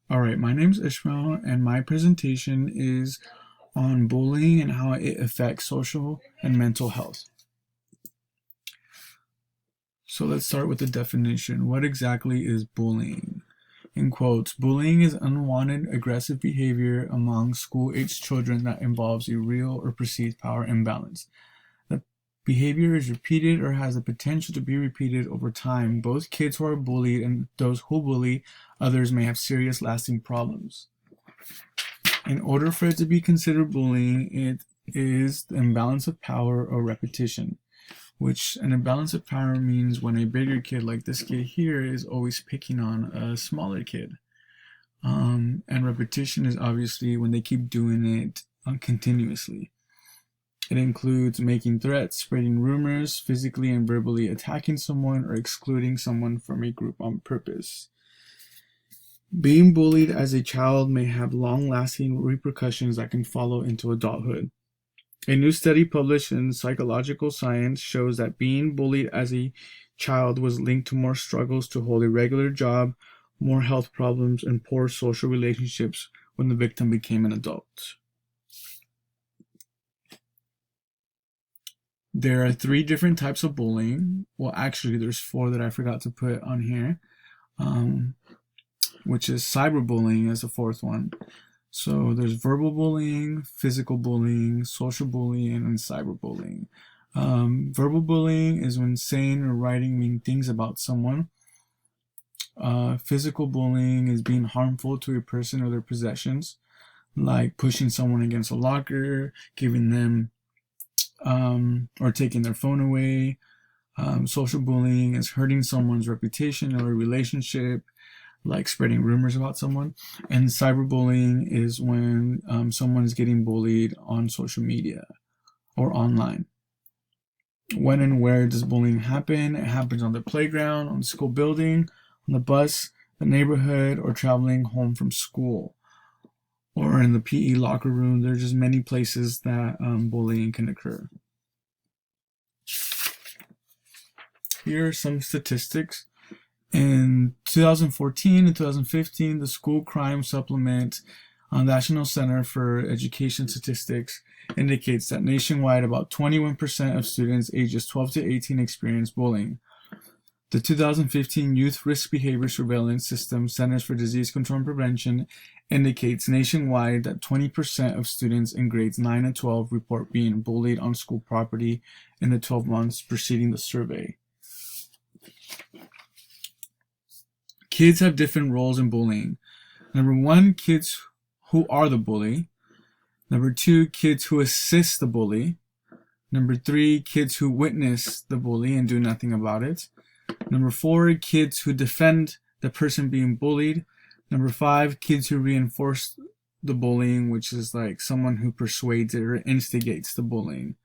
All right, my name's Ishmael, and my presentation is on bullying and how it affects social and mental health. So let's start with the definition. What exactly is bullying? In quotes, bullying is unwanted aggressive behavior among school-aged children that involves a real or perceived power imbalance. The behavior is repeated or has the potential to be repeated over time. Both kids who are bullied and those who bully others may have serious lasting problems. In order for it to be considered bullying, it is the imbalance of power or repetition, which an imbalance of power means when a bigger kid, like this kid here, is always picking on a smaller kid. And repetition is obviously when they keep doing it continuously. It includes making threats, spreading rumors, physically and verbally attacking someone, or excluding someone from a group on purpose. Being bullied as a child may have long-lasting repercussions that can follow into adulthood. A new study published in Psychological Science shows that being bullied as a child was linked to more struggles to hold a regular job, more health problems, and poor social relationships when the victim became an adult. There are 3 different types of bullying. Well, actually, there's 4 that I forgot to put on here, which is cyberbullying as the 4th one. So there's verbal bullying, physical bullying, social bullying, and cyberbullying. Verbal bullying is when saying or writing mean things about someone. Physical bullying is being harmful to a person or their possessions, like pushing someone against a locker, giving them or taking their phone away. Social bullying is hurting someone's reputation or a relationship, like spreading rumors about someone. And cyberbullying is when someone is getting bullied on social media or online. When and where does bullying happen? It happens on the playground, on the school building, on the bus, the neighborhood, or traveling home from school, or in the PE locker room. There's just many places that bullying can occur. Here are some statistics. In 2014 and 2015, the School Crime Supplement National Center for Education Statistics indicates that nationwide about 21% of students ages 12 to 18 experience bullying. The 2015 Youth Risk Behavior Surveillance System Centers for Disease Control and Prevention indicates nationwide that 20% of students in grades 9 and 12 report being bullied on school property in the 12 months preceding the survey. Kids have different roles in bullying. Number 1, kids who are the bully. Number 2, kids who assist the bully. Number 3, kids who witness the bully and do nothing about it. Number 4, kids who defend the person being bullied. Number 5, kids who reinforce the bullying, which is like someone who persuades it or instigates the bullying.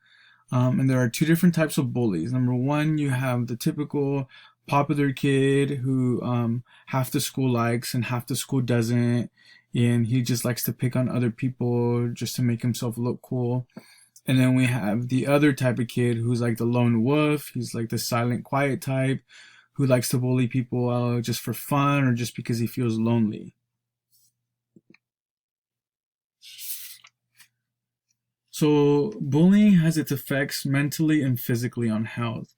And there are 2 different types of bullies. Number 1, you have the typical popular kid who half the school likes and half the school doesn't, and he just likes to pick on other people just to make himself look cool. And then we have the other type of kid who's like the lone wolf. He's like the silent, quiet type who likes to bully people just for fun or just because he feels lonely. So bullying has its effects mentally and physically on health.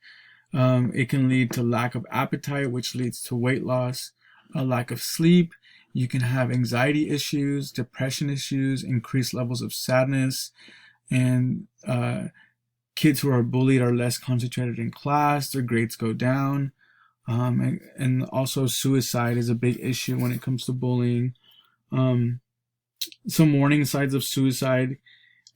It can lead to lack of appetite, which leads to weight loss, a lack of sleep. You can have anxiety issues, depression issues, increased levels of sadness, and kids who are bullied are less concentrated in class, their grades go down, and also suicide is a big issue when it comes to bullying. Some warning signs of suicide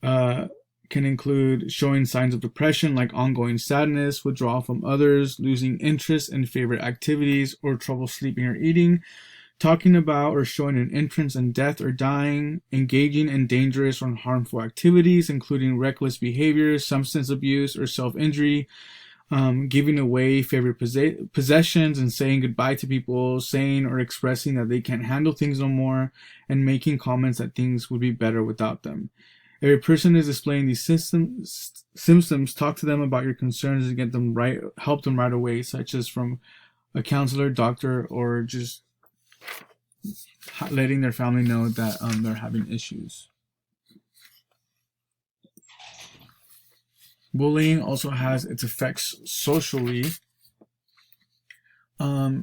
can include showing signs of depression like ongoing sadness, withdrawal from others, losing interest in favorite activities, or trouble sleeping or eating, talking about or showing an interest in death or dying, engaging in dangerous or harmful activities, including reckless behavior, substance abuse, or self-injury, giving away favorite possessions and saying goodbye to people, saying or expressing that they can't handle things no more, and making comments that things would be better without them. If a person is displaying these symptoms, talk to them about your concerns and help them right away, such as from a counselor, doctor, or just letting their family know that they're having issues. Bullying also has its effects socially.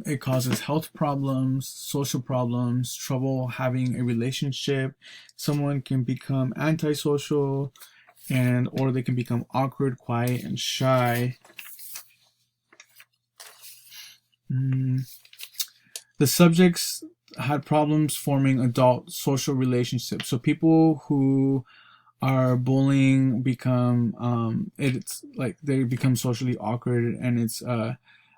It causes health problems, social problems, trouble having a relationship. Someone can become antisocial, or they can become awkward, quiet, and shy. The subjects had problems forming adult social relationships. So people who are bullying become it's like they become socially awkward, and it's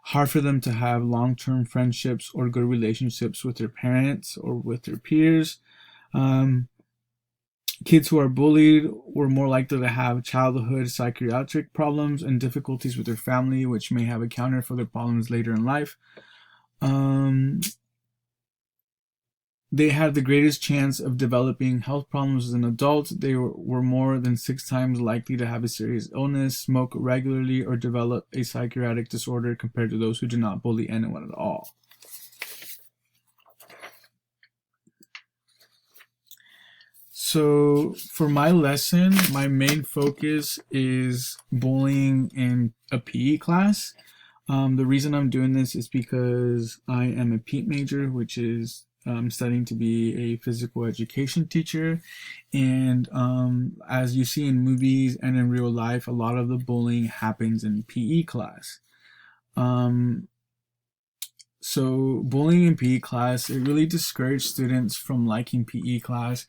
hard for them to have long-term friendships or good relationships with their parents or with their peers. Kids who are bullied were more likely to have childhood psychiatric problems and difficulties with their family, which may have accounted for their problems later in life. They had the greatest chance of developing health problems as an adult. They were more than 6 times likely to have a serious illness, smoke regularly, or develop a psychiatric disorder compared to those who did not bully anyone at all. So for my lesson, my main focus is bullying in a PE class. The reason I'm doing this is because I am a PE major, which is studying to be a physical education teacher. And as you see in movies and in real life, a lot of the bullying happens in PE class. So bullying in PE class, it really discourages students from liking PE class.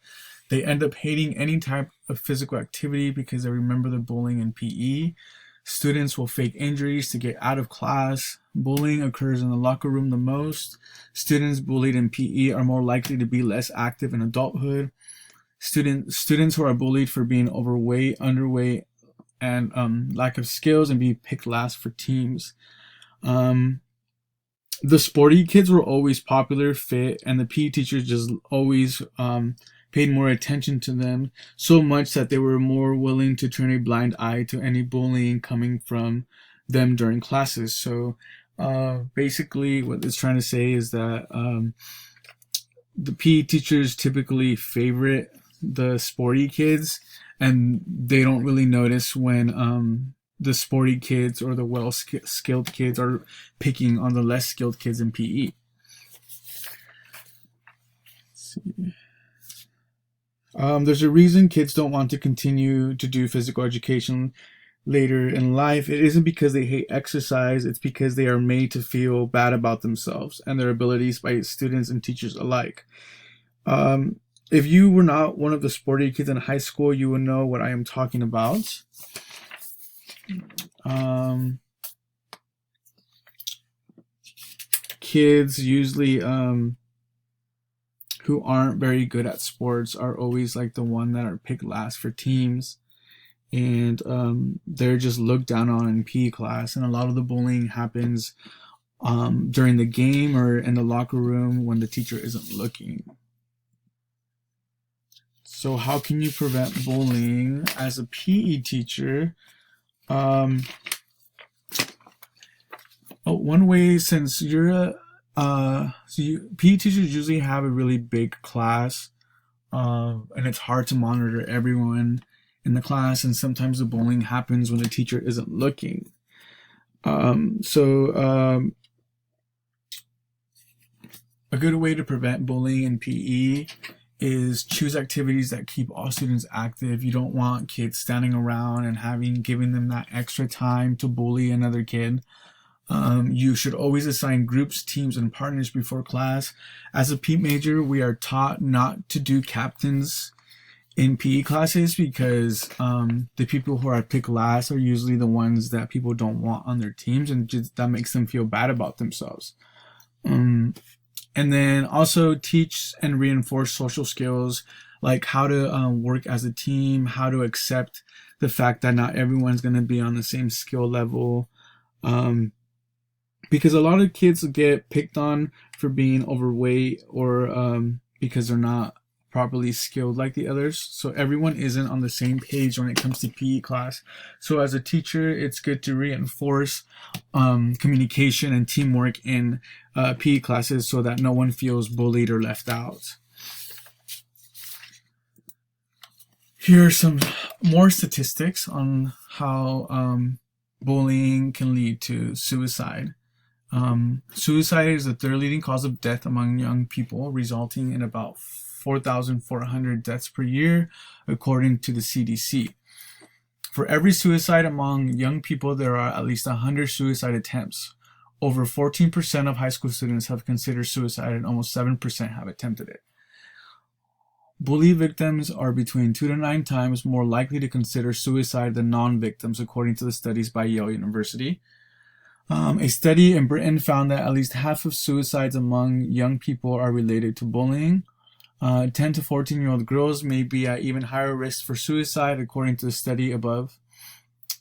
They end up hating any type of physical activity because they remember the bullying in PE. Students will fake injuries to get out of class. Bullying occurs in the locker room the most. Students bullied in PE are more likely to be less active in adulthood. Students who are bullied for being overweight, underweight, and lack of skills and be picked last for teams. The sporty kids were always popular, fit, and the PE teachers just always paid more attention to them, so much that they were more willing to turn a blind eye to any bullying coming from them during classes. So basically what it's trying to say is that the PE teachers typically favorite the sporty kids, and they don't really notice when the sporty kids or the well-skilled kids are picking on the less skilled kids in PE. Let's see. There's a reason kids don't want to continue to do physical education later in life. It isn't because they hate exercise, it's because they are made to feel bad about themselves and their abilities by students and teachers alike. If you were not one of the sporty kids in high school, you would know what I am talking about. Kids usually who aren't very good at sports are always like the one that are picked last for teams, and they're just looked down on in PE class. And a lot of the bullying happens during the game or in the locker room when the teacher isn't looking. So how can you prevent bullying as a PE teacher? One way, since you're PE teachers usually have a really big class, and it's hard to monitor everyone in the class, and sometimes the bullying happens when the teacher isn't looking. So a good way to prevent bullying in PE is choose activities that keep all students active. You don't want kids standing around and giving them that extra time to bully another kid. You should always assign groups, teams, and partners before class. As a PE major, we are taught not to do captains in PE classes because the people who are picked last are usually the ones that people don't want on their teams, and that makes them feel bad about themselves. And then also teach and reinforce social skills, like how to work as a team, how to accept the fact that not everyone's going to be on the same skill level. Because a lot of kids get picked on for being overweight or because they're not properly skilled like the others. So everyone isn't on the same page when it comes to PE class. So as a teacher, it's good to reinforce communication and teamwork in PE classes so that no one feels bullied or left out. Here are some more statistics on how bullying can lead to suicide. Suicide is the third leading cause of death among young people, resulting in about 4,400 deaths per year, according to the CDC. For every suicide among young people, there are at least 100 suicide attempts. Over 14% of high school students have considered suicide, and almost 7% have attempted it. Bully victims are between 2 to 9 times more likely to consider suicide than non-victims, according to the studies by Yale University. A study in Britain found that at least half of suicides among young people are related to bullying. 10 to 14-year-old girls may be at even higher risk for suicide, according to the study above.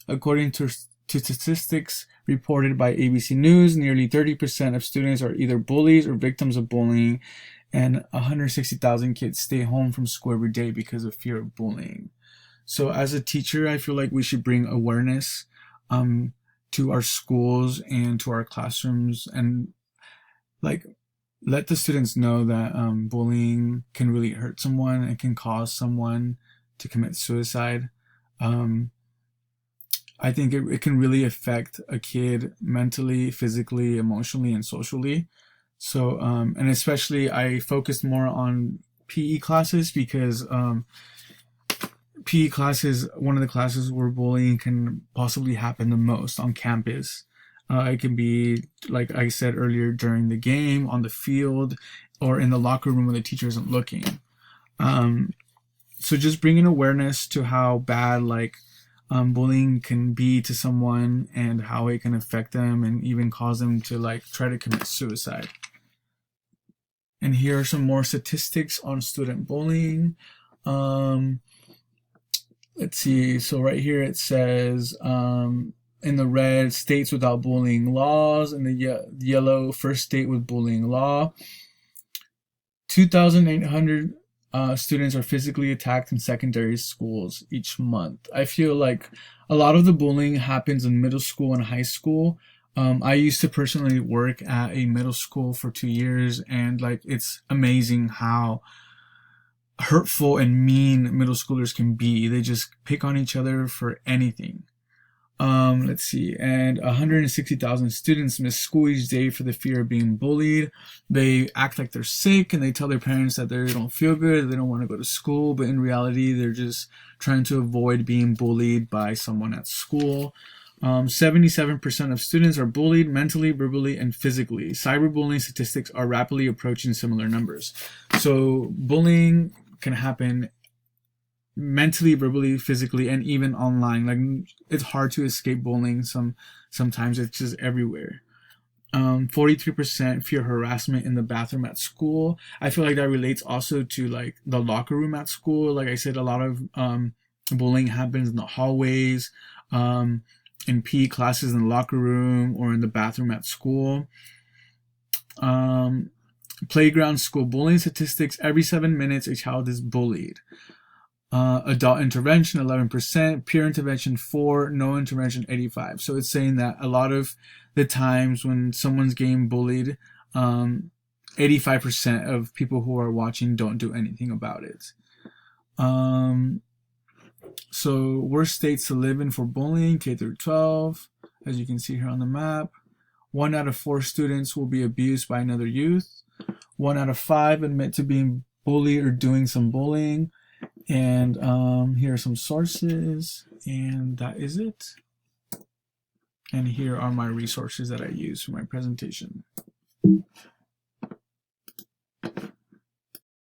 According to statistics reported by ABC News, nearly 30% of students are either bullies or victims of bullying, and 160,000 kids stay home from school every day because of fear of bullying. So as a teacher, I feel like we should bring awareness to our schools and to our classrooms, and like let the students know that bullying can really hurt someone and can cause someone to commit suicide. I think it can really affect a kid mentally, physically, emotionally, and socially. So, and especially I focused more on PE classes because PE class is one of the classes where bullying can possibly happen the most on campus. It can be, like I said earlier, during the game, on the field, or in the locker room when the teacher isn't looking. So just bringing awareness to how bad bullying can be to someone and how it can affect them and even cause them to try to commit suicide. And here are some more statistics on student bullying. Let's see. So right here it says in the red, states without bullying laws. In the yellow, first state with bullying law. 2,800 students are physically attacked in secondary schools each month. I feel like a lot of the bullying happens in middle school and high school. I used to personally work at a middle school for 2 years, and it's amazing how hurtful and mean middle schoolers can be. They just pick on each other for anything. Let's see, and 160,000 students miss school each day for the fear of being bullied. They act like they're sick and they tell their parents that they don't feel good, they don't want to go to school, but in reality they're just trying to avoid being bullied by someone at school. 77% of students are bullied mentally, verbally, and physically. Cyberbullying statistics are rapidly approaching similar numbers. So bullying can happen mentally, verbally, physically, and even online. It's hard to escape bullying. Sometimes it's just everywhere. 43% fear harassment in the bathroom at school. I feel like that relates also to the locker room at school. Like I said, a lot of bullying happens in the hallways, in PE classes, in the locker room, or in the bathroom at school. Playground school bullying statistics: every 7 minutes a child is bullied. Adult intervention 11%, peer intervention 4%, no intervention 85%. So it's saying that a lot of the times when someone's getting bullied, 85% of people who are watching don't do anything about it. So worst states to live in for bullying: K through 12, as you can see here on the map. 1 out of 4 students will be abused by another youth. 1 out of 5 admit to being bullied or doing some bullying. And here are some sources, and that is it. And here are my resources that I use for my presentation.